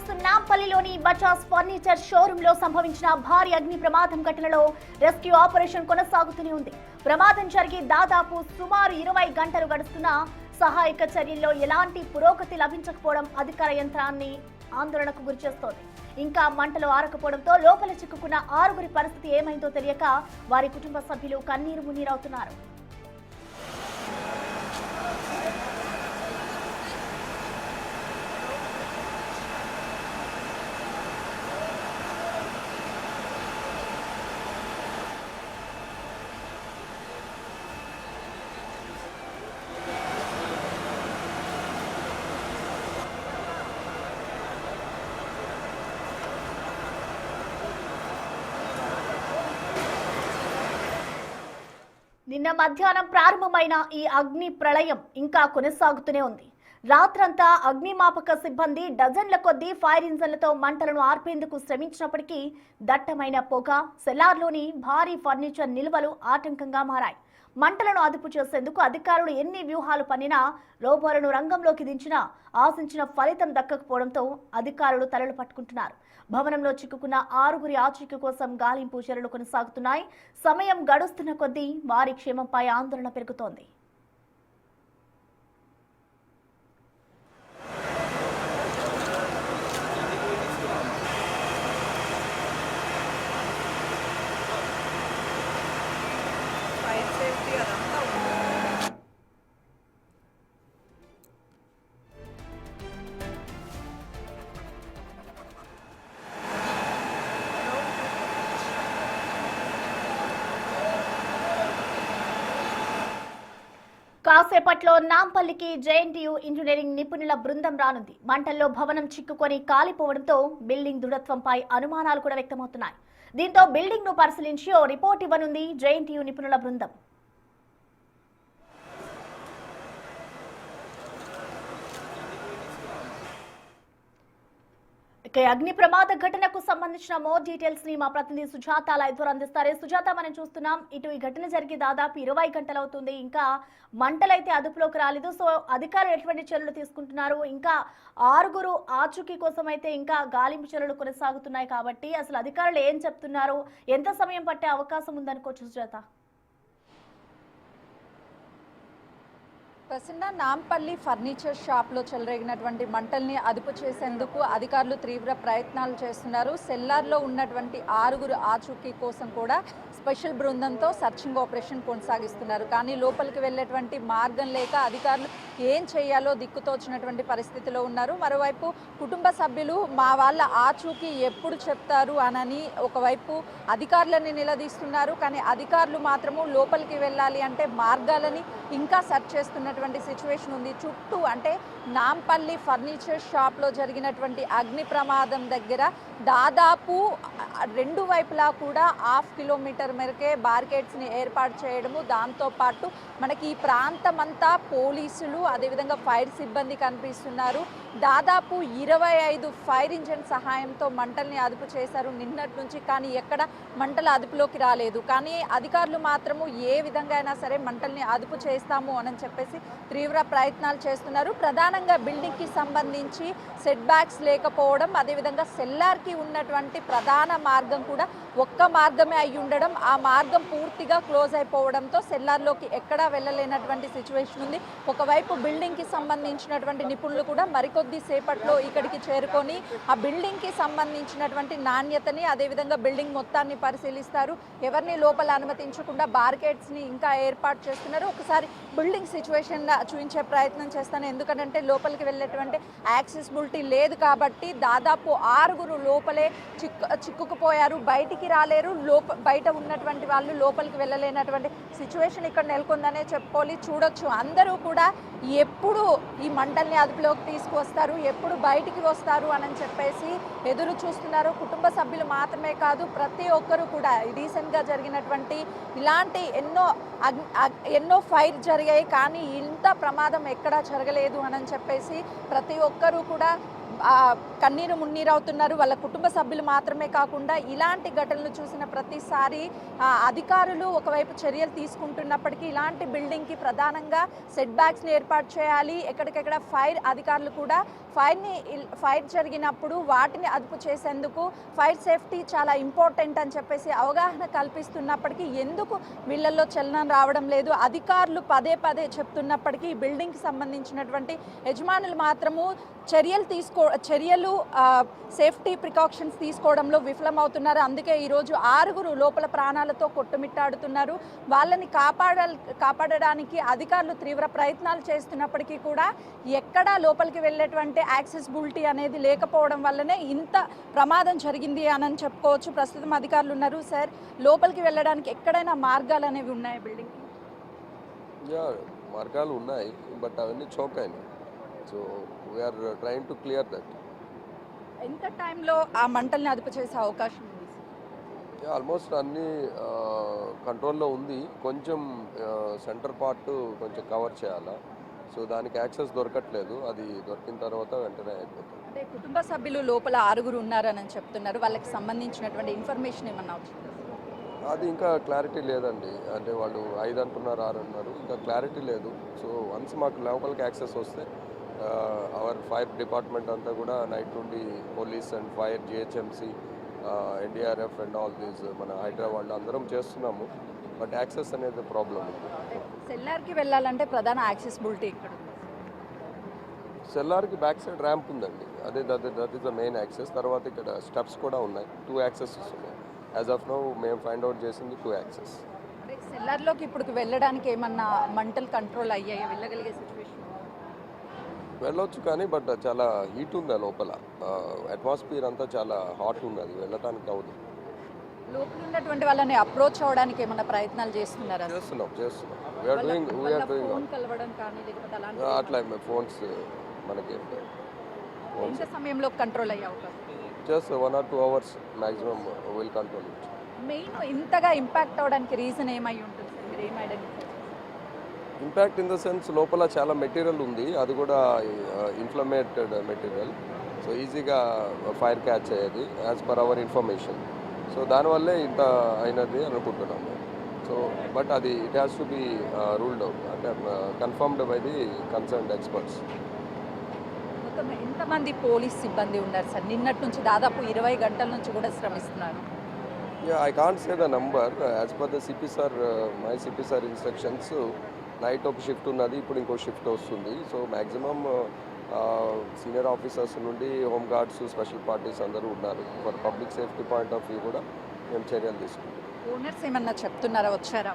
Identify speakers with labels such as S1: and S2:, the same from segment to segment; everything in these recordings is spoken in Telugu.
S1: న్యూస్. నాంపల్లిలోని బజాజ్ ఫర్నిచర్ షోరూమ్ లో సంభవించిన భారీ అగ్ని ప్రమాదం ఘటనలో రెస్క్యూ ఆపరేషన్ కొనసాగుతూనే ఉంది. ప్రమాదం జరిగి దాదాపు సుమారు 20 గంటలు గడుస్తున్నా సహాయక చర్యల్లో ఎలాంటి పురోగతి లభించకపోవడం అధికార యంత్రాన్ని ఆందోళనకు గురిచేస్తోంది. ఇంకా మంటలు ఆరకపోవడంతో లోపల చిక్కుకున్న 6గురి పరిస్థితి ఏమైందో తెలియక వారి కుటుంబ సభ్యులు కన్నీరు మున్నీరవుతున్నారు. నిన్న మధ్యాహ్నం ప్రారంభమైన ఈ అగ్ని ప్రళయం ఇంకా కొనసాగుతూనే ఉంది. రాత్రంతా అగ్నిమాపక సిబ్బంది డజన్ల కొద్దీ ఫైర్ ఇంజన్లతో మంటలను ఆర్పేందుకు శ్రమించినప్పటికీ దట్టమైన పొగ, సెల్లార్లోని భారీ ఫర్నిచర్ నిల్వలు ఆటంకంగా మారాయి. మంటలను అదుపు చేసేందుకు అధికారులు ఎన్ని వ్యూహాలు పన్నినా లోబోలను రంగంలోకి దించినా ఆశించిన ఫలితం దక్కకపోవడంతో అధికారులు తలలు పట్టుకుంటున్నారు. భవనంలో చిక్కుకున్న 6గురి ఆచూకీ కోసం గాలింపు చర్యలు కొనసాగుతున్నాయి. సమయం గడుస్తున్న కొద్దీ వారి క్షేమంపై ఆందోళన పెరుగుతోంది. కాసేపట్లో నాంపల్లికి జేఎన్టీయూ ఇంజనీరింగ్ నిపుణుల బృందం రానుంది. మంటల్లో భవనం చిక్కుకొని కాలిపోవడంతో బిల్డింగ్ దృఢత్వంపై అనుమానాలు కూడా వ్యక్తమవుతున్నాయి. దీంతో బిల్డింగ్ ను పరిశీలించి ఓ రిపోర్ట్ ఇవ్వనుంది జేఎన్టీయూ నిపుణుల బృందం. అగ్ని ప్రమాద ఘటనకు సంబంధించిన మోర్ డీటెయిల్స్ ని మా ప్రతినిధి సుజాత లైవ్ ద్వారా అందిస్తారు. సుజాత, మనం చూస్తున్నాం ఇటు ఈ ఘటన జరిగి దాదాపు 20 గంటలు అవుతుంది. ఇంకా మంటలైతే అదుపులోకి రాలేదు. సో అధికారులు ఎటువంటి చర్యలు తీసుకుంటున్నారు? ఇంకా 6గురు ఆచూకీ కోసం అయితే ఇంకా గాలింపు చర్యలు కొనసాగుతున్నాయి కాబట్టి అసలు అధికారులు ఏం చెప్తున్నారు? ఎంత సమయం పట్టే అవకాశం ఉందనుకోవచ్చు సుజాత?
S2: ప్రసన్న, నాంపల్లి ఫర్నిచర్ షాప్లో చెలరేగినటువంటి మంటల్ని అదుపు చేసేందుకు అధికారులు తీవ్ర ప్రయత్నాలు చేస్తున్నారు. సెల్లార్లో ఉన్నటువంటి 6గురు ఆచూకీ కోసం కూడా స్పెషల్ బృందంతో సర్చింగ్ ఆపరేషన్ కొనసాగిస్తున్నారు. కానీ లోపలికి వెళ్ళేటువంటి మార్గం లేక అధికారులు ఏం చేయాలో దిక్కుతోచినటువంటి పరిస్థితిలో ఉన్నారు. మరోవైపు కుటుంబ సభ్యులు మా వాళ్ళ ఆచూకీ ఎప్పుడు చెప్తారు అనని ఒకవైపు అధికారులని నిలదీస్తున్నారు. కానీ అధికారులు మాత్రము లోపలికి వెళ్ళాలి అంటే మార్గాలని ఇంకా సెర్చ్ చేస్తున్నటువంటి సిచ్యువేషన్ ఉంది. చుట్టూ అంటే నాంపల్లి ఫర్నిచర్ షాప్లో జరిగినటువంటి అగ్ని ప్రమాదం దగ్గర దాదాపు 2 వైపులా కూడా 1/2 కిలోమీటర్ మేరకే బారికేడ్స్ని ఏర్పాటు చేయడము, దాంతోపాటు మనకి ఈ ప్రాంతం అంతా పోలీసులు అదేవిధంగా ఫైర్ సిబ్బంది కనిపిస్తున్నారు. దాదాపు 25 ఫైర్ ఇంజన్ సహాయంతో మంటల్ని అదుపు చేశారు నిన్నటి నుంచి. కానీ ఎక్కడ మంటల అదుపులోకి రాలేదు. కానీ అధికారులు మాత్రము ఏ విధంగా అయినా సరే మంటల్ని అదుపు చేస్తాము అని చెప్పేసి తీవ్ర ప్రయత్నాలు చేస్తున్నారు. ప్రధానంగా బిల్డింగ్కి సంబంధించి సెట్ బ్యాక్స్ లేకపోవడం, అదేవిధంగా సెల్లార్కి ఉన్నటువంటి ప్రధాన మార్గం కూడా ఒక్క మార్గమే అయి ఉండడం, ఆ మార్గం పూర్తిగా క్లోజ్ అయిపోవడంతో సెల్లార్లోకి ఎక్కడా వెళ్ళలేనటువంటి సిచ్యువేషన్ ఉంది. ఒకవైపు బిల్డింగ్కి సంబంధించినటువంటి నిపుణులు కూడా మరికొద్ది సేపట్లో ఇక్కడికి చేరుకొని ఆ బిల్డింగ్కి సంబంధించినటువంటి నాణ్యతని అదేవిధంగా బిల్డింగ్ మొత్తాన్ని పరిశీలిస్తారు. ఎవరిని లోపల అనుమతించకుండా బార్కెట్స్ని ఇంకా ఏర్పాటు చేస్తున్నారు. ఒకసారి బిల్డింగ్ సిచ్యువేషన్ చూపించే ప్రయత్నం చేస్తాను. ఎందుకంటే లోపలికి వెళ్ళేటువంటి యాక్సెసిబిలిటీ లేదు కాబట్టి దాదాపు 6గురు లోపలే చిక్కుకుపోయారు. బయటికి రాలేరు. బయట ఉన్నటువంటి వాళ్ళు లోపలికి వెళ్ళలేనటువంటి సిచ్యువేషన్ ఇక్కడ నెలకొందనే చెప్పుకోవాలి. చూడొచ్చు అందరూ కూడా ఎప్పుడు ఈ మంటల్ని అదుపులోకి తీసుకువస్తారు, ఎప్పుడు బయటికి వస్తారు అని చెప్పేసి ఎదురు చూస్తున్నారు. కుటుంబ సభ్యులు మాత్రమే కాదు, ప్రతి ఒక్కరు కూడా రీసెంట్గా జరిగినటువంటి ఇలాంటి ఎన్నో ఫైర్ జరిగాయి కానీ ఇంత ప్రమాదం ఎక్కడా జరగలేదు అని చెప్పేసి ప్రతి ఒక్కరూ కూడా కన్నీరు మున్నీరు అవుతున్నారు. వాళ్ళ కుటుంబ సభ్యులు మాత్రమే కాకుండా ఇలాంటి ఘటనలు చూసిన ప్రతిసారి అధికారులు ఒకవైపు చర్యలు తీసుకుంటున్నప్పటికీ ఇలాంటి బిల్డింగ్కి ప్రధానంగా సెట్ బ్యాక్స్ని ఏర్పాటు చేయాలి. ఎక్కడికెక్కడ ఫైర్ అధికారులు కూడా ఫైర్ జరిగినప్పుడు వాటిని అదుపు చేసేందుకు ఫైర్ సేఫ్టీ చాలా ఇంపార్టెంట్ అని చెప్పేసి అవగాహన కల్పిస్తున్నప్పటికీ ఎందుకు వీళ్ళల్లో చలనం రావడం లేదు? అధికారులు పదే పదే చెప్తున్నప్పటికీ ఈ బిల్డింగ్కి సంబంధించినటువంటి యజమానులు మాత్రము చర్యలు సేఫ్టీ ప్రికాషన్స్ తీసుకోవడంలో విఫలమవుతున్నారు. అందుకే ఈరోజు 6 లోపల ప్రాణాలతో కొట్టుమిట్టాడుతున్నారు. వాళ్ళని కాపాడడానికి అధికారులు తీవ్ర ప్రయత్నాలు చేస్తున్నప్పటికీ కూడా ఎక్కడా లోపలికి వెళ్ళేటువంటి యాక్సెసిబిలిటీ అనేది లేకపోవడం వల్లనే ఇంత ప్రమాదం జరిగింది అని చెప్పుకోవచ్చు. ప్రస్తుతం అధికారులు ఉన్నారు. సార్, లోపలికి వెళ్ళడానికి ఎక్కడైనా మార్గాలు అనేవి ఉన్నాయా బిల్డింగ్?
S3: మార్గాలు ఉన్నాయి, బట్ అవన్నీ చోక్ అయినాయి. So we are trying to clear that.
S2: ఎంత టైంలో ఆ మంటల్ని అదుపు చేసే అవకాశం ఉంది?
S3: ఆల్మోస్ట్ అన్నీ కంట్రోల్లో ఉంది. కొంచెం సెంటర్ పార్ట్ కొంచెం కవర్ చేయాలా. సో దానికి యాక్సెస్ దొరకట్లేదు. అది దొరికిన తర్వాత వెంటనే అయిపోతుంది.
S2: అంటే కుటుంబ సభ్యులు లోపల 6 ఉన్నారని చెప్తున్నారు. వాళ్ళకి సంబంధించినటువంటి ఇన్ఫర్మేషన్ ఏమన్నా వచ్చింది?
S3: అది ఇంకా క్లారిటీ లేదండి. అంటే వాళ్ళు 5 అంటున్నారు, 6 అంటున్నారు, ఇంకా క్లారిటీ లేదు. సో వన్స్ మాకు లోపలికి యాక్సెస్ వస్తే అవర్ ఫైర్ డిపార్ట్మెంట్ అంతా కూడా నైట్ నుండి police and fire, GHMC, NDRF and all these మన హైదరాబాద్లో అందరం చేస్తున్నాము. బట్ యాక్సెస్ అనేది ప్రాబ్లం ఉంది.
S2: సెల్లార్కి వెళ్ళాలంటే ప్రధాన యాక్సెసిబిలిటీ ఇక్కడ ఉంది.
S3: సెల్లార్కి బ్యాక్ సైడ్ ర్యాంప్ ఉందండి. That is the main access. తర్వాత ఇక్కడ స్టెప్స్ కూడా ఉన్నాయి. 2 యాక్సెసెస్ ఉన్నాయి. యాజ్ ఆఫ్ నౌ మేము ఫైండ్ అవుట్ చేసింది 2 యాక్సెస్.
S2: సెల్లార్లోకి ఇప్పుడు వెళ్ళడానికి ఏమన్నా మంటలు కంట్రోల్ అయ్యాయి? వెళ్ళగలిగే సిచ్యువేషన్?
S3: వెళ్ళొచ్చు, కానీ బట్ చాలా హీట్ ఉంది లోపల. అట్మాస్ఫియర్ అంతా చాలా హాట్ ఉంది. అది వెళ్ళటానికి అవ్వదు.
S2: లోపల ఉన్నటువంటి వాళ్ళని అప్రోచ్ అవ్వడానికి ఏమైనా ప్రయత్నాలు చేస్తున్నారా?
S3: చేస్తున్నాం. వీఆర్ డూయింగ్
S2: ఫోన్ కలవడం కానీ లేకపోతే అలాంటి
S3: అట్లా ఫోన్స్ మనకి
S2: ఎంత సమయంలో కంట్రోల్ అయ్యే అవకాశం?
S3: Just 1 or 2 hours maximum will control it.
S2: Main ఇంతగా ఇంపాక్ట్ అవ్వడానికి రీజన్ ఏమై ఉంటుంది సార్? మీరు ఏం identify?
S3: Impact in the sense లోపల చాలా మెటీరియల్ ఉంది. అది కూడా ఇన్ఫ్లమేటెడ్ మెటీరియల్. సో ఈజీగా ఫైర్ క్యాచ్ అయ్యేది as per our information. So దానివల్లే ఇంత అయినది అనుకుంటున్నాము. సో బట్ అది it has to be ruled out, అంటే confirmed by the concerned experts.
S2: మొత్తం ఎంతమంది పోలీస్ సిబ్బంది ఉన్నారు సార్? నిన్నటి నుంచి దాదాపు 20 గంటల నుంచి కూడా శ్రమిస్తున్నారు.
S3: I can't say the number. As per the CP sir, my CP sir instructions, night ఒక షిఫ్ట్ ఉన్నది, ఇప్పుడు ఇంకో షిఫ్ట్ వస్తుంది. సో మ్యాక్సిమం సీనియర్ ఆఫీసర్స్ నుండి హోమ్ గార్డ్స్, స్పెషల్ పార్టీస్ అందరూ ఉన్నారు. For public safety point of view కూడా మేము చర్యలు తీసుకుంటాం.
S2: ఓనర్స్ ఏమన్నా చెప్తున్నారా? వచ్చారా?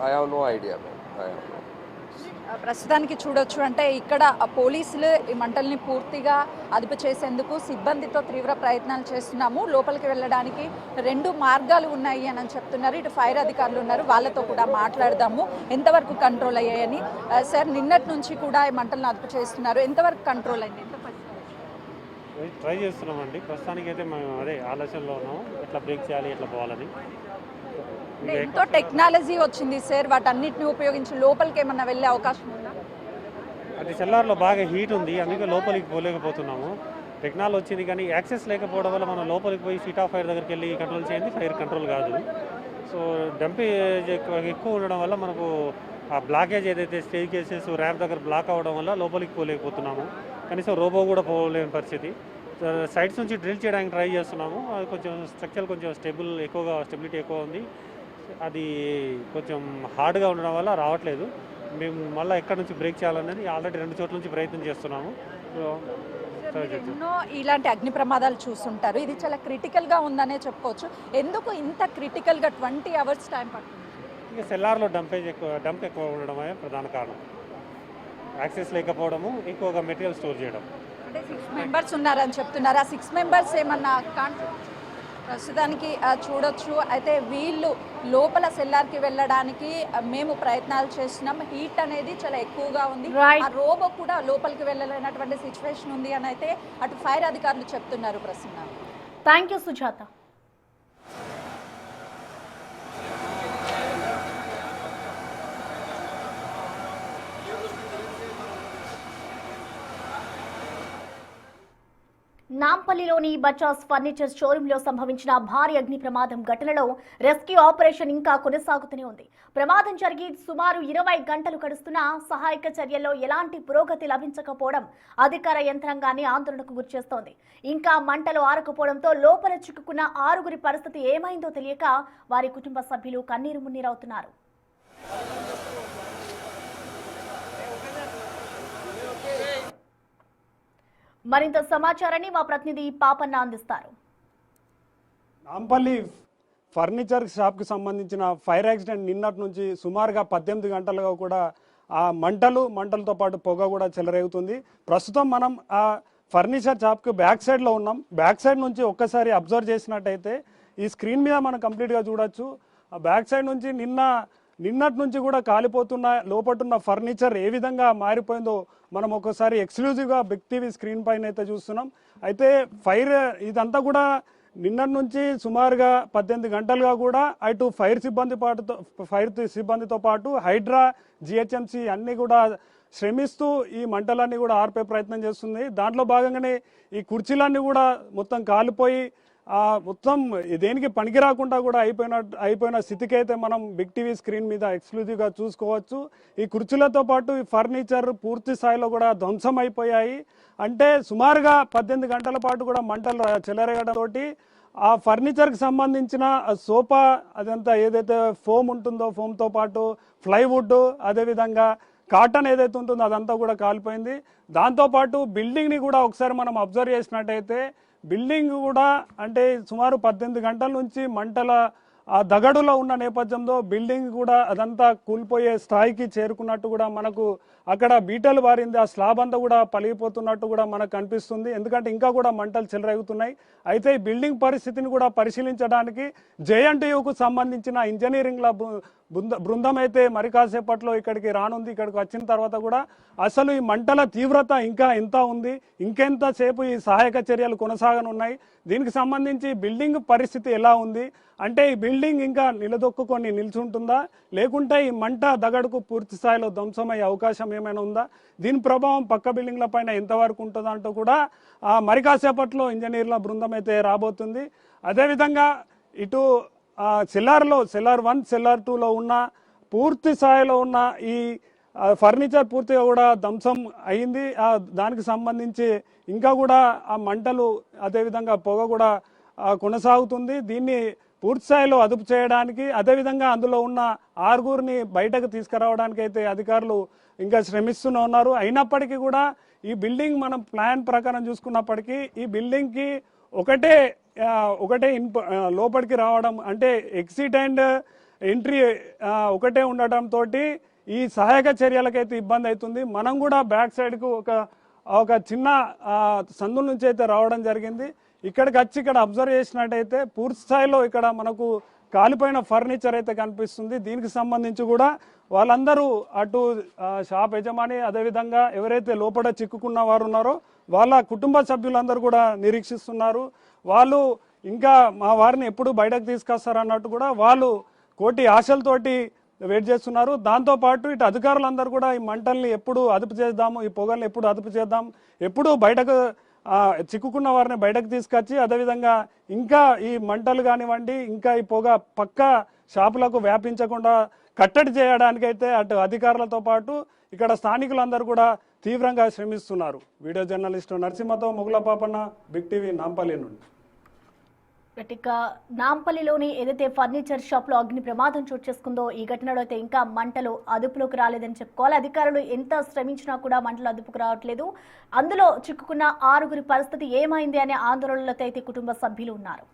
S3: I have no idea.
S2: ప్రస్తుతానికి చూడొచ్చు అంటే ఇక్కడ పోలీసులు ఈ మంటల్ని పూర్తిగా అదుపు చేసేందుకు సిబ్బందితో తీవ్ర ప్రయత్నాలు చేస్తున్నాము. లోపలికి వెళ్ళడానికి 2 మార్గాలు ఉన్నాయి అని చెప్తున్నారు. ఇటు ఫైర్ అధికారులు ఉన్నారు, వాళ్ళతో కూడా మాట్లాడదాము ఎంతవరకు కంట్రోల్ అయ్యాయని. సార్, నిన్నటి నుంచి కూడా ఈ మంటలను అదుపు చేస్తున్నారు, ఎంతవరకు కంట్రోల్ అయింది?
S4: ట్రై చేస్తున్నామండి. ప్రస్తుతానికి అయితే మేము అదే ఆలోచనలో ఉన్నాము, ఎట్లా బ్రేక్ చేయాలి, ఎట్లా పోవాలని.
S2: ఎంతో టెక్నాలజీ వచ్చింది సార్, వాటన్నిటిని ఉపయోగించి లోపలికి ఏమన్నా వెళ్ళే అవకాశం ఉందా?
S4: అది సెల్లార్లో బాగా హీట్ ఉంది, అందుకే లోపలికి పోలేకపోతున్నాము. టెక్నాలజీ వచ్చింది కానీ యాక్సెస్ లేకపోవడం వల్ల మనం లోపలికి పోయి సీట్ ఆఫ్ ఫైర్ దగ్గరికి వెళ్ళి కంట్రోల్ చేయండి, ఫైర్ కంట్రోల్ కాదు. సో డంపేజ్ ఎక్కువ ఉండడం వల్ల మనకు ఆ బ్లాకేజ్ ఏదైతే స్టేజ్ కేసెస్ ర్యాంప్ దగ్గర బ్లాక్ అవ్వడం వల్ల లోపలికి పోలేకపోతున్నాము. కనీసం రోబో కూడా పోలేని పరిస్థితి. సైడ్స్ నుంచి డ్రిల్ చేయడానికి ట్రై చేస్తున్నాము. అది కొంచెం స్ట్రక్చర్ కొంచెం స్టెబిలిటీ ఎక్కువ ఉంది. అది కొంచెం హార్డ్గా ఉండడం వల్ల రావట్లేదు. మేము మళ్ళీ ఎక్కడి నుంచి బ్రేక్ చేయాలనేది ఆల్రెడీ 2 చోట్ల నుంచి ప్రయత్నం చేస్తున్నాము.
S2: ఎన్నో ఇలాంటి అగ్ని ప్రమాదాలు చూస్తుంటారు, ఇది చాలా క్రిటికల్గా ఉందనే చెప్పుకోవచ్చు. ఎందుకు ఇంత క్రిటికల్గా 20 hours టైం పడుతుంది?
S4: ఇంకా సెల్లార్లో డంప్ ఎక్కువ ఉండడమే ప్రధాన కారణం. యాక్సెస్ లేకపోవడము, ఎక్కువగా మెటీరియల్ స్టోర్ చేయడం.
S2: అంటే 6 members ఉన్నారని చెప్తున్నారు. ఆ 6 members ఏమన్నా ప్రస్తుతానికి చూడొచ్చు. అయితే వీళ్ళు లోపల సెల్లార్కి వెళ్ళడానికి మేము ప్రయత్నాలు చేస్తున్నాం. హీట్ అనేది చాలా ఎక్కువగా ఉంది. ఆ రోబో కూడా లోపలికి వెళ్ళలేనటువంటి సిచ్యువేషన్ ఉంది అని అయితే అటు ఫైర్ అధికారులు చెప్తున్నారు. Prasanna,
S1: thank you Sujatha. నాంపల్లిలోని బజాజ్ ఫర్నిచర్ షోరూంలో సంభవించిన భారీ అగ్ని ప్రమాదం ఘటనలో రెస్క్యూ ఆపరేషన్ ఇంకా కొనసాగుతూనే ఉంది. ప్రమాదం జరిగి సుమారు 20 గంటలు గడుస్తున్నా సహాయక చర్యల్లో ఎలాంటి పురోగతి లభించకపోవడం అధికార యంత్రాంగాన్ని ఆందోళనకు గురిచేస్తోంది. ఇంకా మంటలు ఆరకపోవడంతో లోపల చిక్కుకున్న 6గురి పరిస్థితి ఏమైందో తెలియక వారి కుటుంబ సభ్యులు కన్నీరు మున్నీరవుతున్నారు. మరింత సమాచారాన్ని మా ప్రతినిధి పాపన్న అందిస్తారు.
S5: నాంపల్లి ఫర్నిచర్ షాప్కి సంబంధించిన ఫైర్ యాక్సిడెంట్ నిన్నటి నుంచి సుమారుగా 18 గంటలుగా కూడా ఆ మంటలతో పాటు పొగ కూడా చెలరేగుతుంది. ప్రస్తుతం మనం ఆ ఫర్నిచర్ షాప్కి బ్యాక్ సైడ్లో ఉన్నాం. బ్యాక్ సైడ్ నుంచి ఒక్కసారి అబ్జర్వ్ చేసినట్టయితే ఈ స్క్రీన్ మీద మనం కంప్లీట్గా చూడొచ్చు. ఆ బ్యాక్ సైడ్ నుంచి నిన్నటి నుంచి కూడా కాలిపోతున్న లోపటున్న ఫర్నిచర్ ఏ విధంగా మారిపోయిందో మనం ఒకసారి ఎక్స్క్లూజివ్గా బిగ్ టీవీ స్క్రీన్ పైన అయితే చూస్తున్నాం. అయితే ఫైర్ ఇదంతా కూడా నిన్నటి నుంచి సుమారుగా 18 గంటలుగా కూడా అటు ఫైర్ సిబ్బందితో పాటు హైడ్రా, జిహెచ్ఎంసి అన్నీ కూడా శ్రమిస్తూ ఈ మంటలన్నీ కూడా ఆర్పే ప్రయత్నం చేస్తుంది. దాంట్లో భాగంగానే ఈ కుర్చీలన్నీ కూడా మొత్తం కాలిపోయి మొత్తం దేనికి పనికి రాకుండా కూడా అయిపోయిన స్థితికి అయితే మనం బిగ్ టీవీ స్క్రీన్ మీద ఎక్స్క్లూజివ్గా చూసుకోవచ్చు. ఈ కుర్చీలతో పాటు ఈ ఫర్నిచర్ పూర్తి స్థాయిలో కూడా ధ్వంసం అయిపోయాయి. అంటే సుమారుగా 18 గంటల పాటు కూడా మంటలు చెలరేగడంతో ఆ ఫర్నిచర్కి సంబంధించిన సోఫా అదంతా ఏదైతే ఫోమ్ ఉంటుందో ఫోమ్తో పాటు ప్లైవుడ్ అదేవిధంగా కాటన్ ఏదైతే ఉంటుందో అదంతా కూడా కాలిపోయింది. దాంతోపాటు బిల్డింగ్ని కూడా ఒకసారి మనం అబ్జర్వ్ చేసినట్టయితే బిల్డింగ్ కూడా అంటే సుమారు 18 గంటల నుంచి మంటల ఆ దగడులో ఉన్న నేపథ్యంలో బిల్డింగ్ కూడా అదంతా కూలిపోయే స్థాయికి చేరుకున్నట్టు కూడా మనకు అక్కడ బీటలు బారింది. ఆ స్లాబ్ అంతా కూడా పలిగిపోతున్నట్టు కూడా మనకు కనిపిస్తుంది. ఎందుకంటే ఇంకా కూడా మంటలు చెలరేగుతున్నాయి. అయితే ఈ బిల్డింగ్ పరిస్థితిని కూడా పరిశీలించడానికి జేఎన్టీయూకు సంబంధించిన ఇంజనీరింగ్ బృందం అయితే మరి కాసేపట్లో ఇక్కడికి రానుంది. ఇక్కడికి వచ్చిన తర్వాత కూడా అసలు ఈ మంటల తీవ్రత ఇంకా ఎంత ఉంది, ఇంకెంతసేపు ఈ సహాయక చర్యలు కొనసాగనున్నాయి, దీనికి సంబంధించి బిల్డింగ్ పరిస్థితి ఎలా ఉంది, అంటే ఈ బిల్డింగ్ ఇంకా నిలదొక్కుకొని నిల్చుంటుందా లేకుంటే ఈ మంట దగడుకు పూర్తి స్థాయిలో ధ్వంసమయ్యే అవకాశం ఏమైనా ఉందా, దీని ప్రభావం పక్క బిల్డింగ్ల పైన ఎంతవరకు ఉంటుందంటూ కూడా మరి కాసేపట్లో ఇంజనీర్ల బృందం అయితే రాబోతుంది. అదేవిధంగా ఇటు సెల్లార్ 1, సెల్లార్ 2లో ఉన్న పూర్తి స్థాయిలో ఉన్న ఈ ఫర్నిచర్ పూర్తిగా కూడా ధ్వంసం అయింది. దానికి సంబంధించి ఇంకా కూడా ఆ మంటలు అదేవిధంగా పొగ కూడా కొనసాగుతుంది. దీన్ని పూర్తి స్థాయిలో అదుపు చేయడానికి అదేవిధంగా అందులో ఉన్న 6గురిని బయటకు తీసుకురావడానికి అయితే అధికారులు ఇంకా శ్రమిస్తూనే ఉన్నారు. అయినప్పటికీ కూడా ఈ బిల్డింగ్ మనం ప్లాన్ ప్రకారం చూసుకున్నప్పటికీ ఈ బిల్డింగ్కి ఒకటే లోపలికి రావడం అంటే ఎగ్జిట్ అండ్ ఎంట్రీ ఒకటే ఉండటంతో ఈ సహాయక చర్యలకైతే ఇబ్బంది అవుతుంది. మనం కూడా బ్యాక్ సైడ్కు ఒక చిన్న సందుల నుంచి అయితే రావడం జరిగింది. ఇక్కడికి వచ్చి ఇక్కడ అబ్జర్వ్ చేసినట్టయితే పూర్తి స్థాయిలో ఇక్కడ మనకు కాలిపోయిన ఫర్నిచర్ అయితే కనిపిస్తుంది. దీనికి సంబంధించి కూడా వాళ్ళందరూ అటు షాప్ యజమాని అదేవిధంగా ఎవరైతే లోపల చిక్కుకున్న వారు ఉన్నారో వాళ్ళ కుటుంబ సభ్యులందరూ కూడా నిరీక్షిస్తున్నారు. వాళ్ళు ఇంకా మా వారిని ఎప్పుడు బయటకు తీసుకొస్తారన్నట్టు కూడా వాళ్ళు కోటి ఆశలతోటి వెయిట్ చేస్తున్నారు. దాంతోపాటు ఇటు అధికారులందరూ కూడా ఈ మంటల్ని ఎప్పుడు అదుపు చేద్దాము, ఈ పొగల్ని ఎప్పుడు అదుపు చేద్దాం, ఎప్పుడు బయటకు చిక్కుకున్న వారిని బయటకు తీసుకొచ్చి అదేవిధంగా ఇంకా ఈ మంటలు కానివ్వండి ఇంకా ఈ పొగ పక్క షాపులకు వ్యాపించకుండా కట్టడి చేయడానికైతే అటు అధికారులతో పాటు ఇక్కడ స్థానికులందరూ కూడా తీవ్రంగా శ్రమిస్తున్నారు. వీడియో జర్నలిస్టు నరసింహతో ముగుల పాపన్న, బిగ్ టీవీ, నాంపల్లి నుండి.
S1: ఇక నాంపల్లిలోని ఏదైతే ఫర్నిచర్ షాప్ లో అగ్ని ప్రమాదం చోటు చేసుకుందో ఈ ఘటనలో అయితే ఇంకా మంటలు అదుపులోకి రాలేదని చెప్పుకోవాలి. అధికారులు ఎంత శ్రమించినా కూడా మంటలు అదుపుకు రావట్లేదు. అందులో చిక్కుకున్న 6గురి పరిస్థితి ఏమైంది అనే ఆందోళనలతో అయితే కుటుంబ సభ్యులు ఉన్నారు.